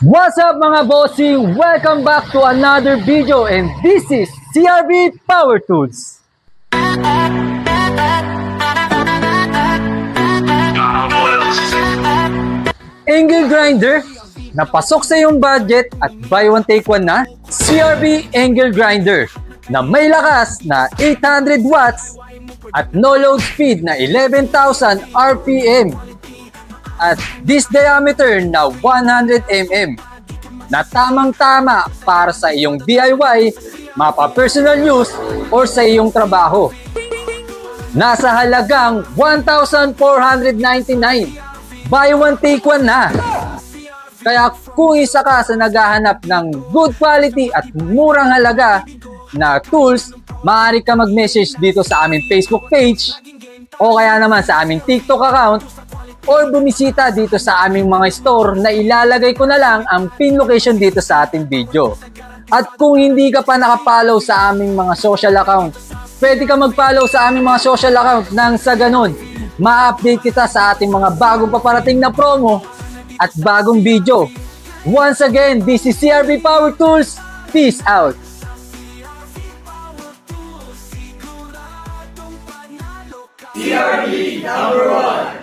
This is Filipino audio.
What's up mga bossing? Welcome back to another video and this is CRB Power Tools. Angle grinder, napasok sa iyong budget at buy one take one na CRB Angle Grinder na may lakas na 800 watts at no load speed na 11,000 RPM. At this diameter na 100 mm na tamang-tama para sa iyong DIY, mapa-personal use or sa iyong trabaho. Nasa halagang 1,499. Buy one take one na. Kaya kung isa ka sa naghahanap ng good quality at murang halaga na tools, maaari ka mag-message dito sa aming Facebook page o kaya naman sa aming TikTok account or bumisita dito sa aming mga store na ilalagay ko na lang ang pin location dito sa ating video. At kung hindi ka pa nakapollow sa aming mga social account, pwede ka mag-follow sa aming mga social account nang sa ganun, ma-update kita sa ating mga bagong paparating na promo at bagong video. Once again, this is CRB Power Tools. Peace out! CRB #1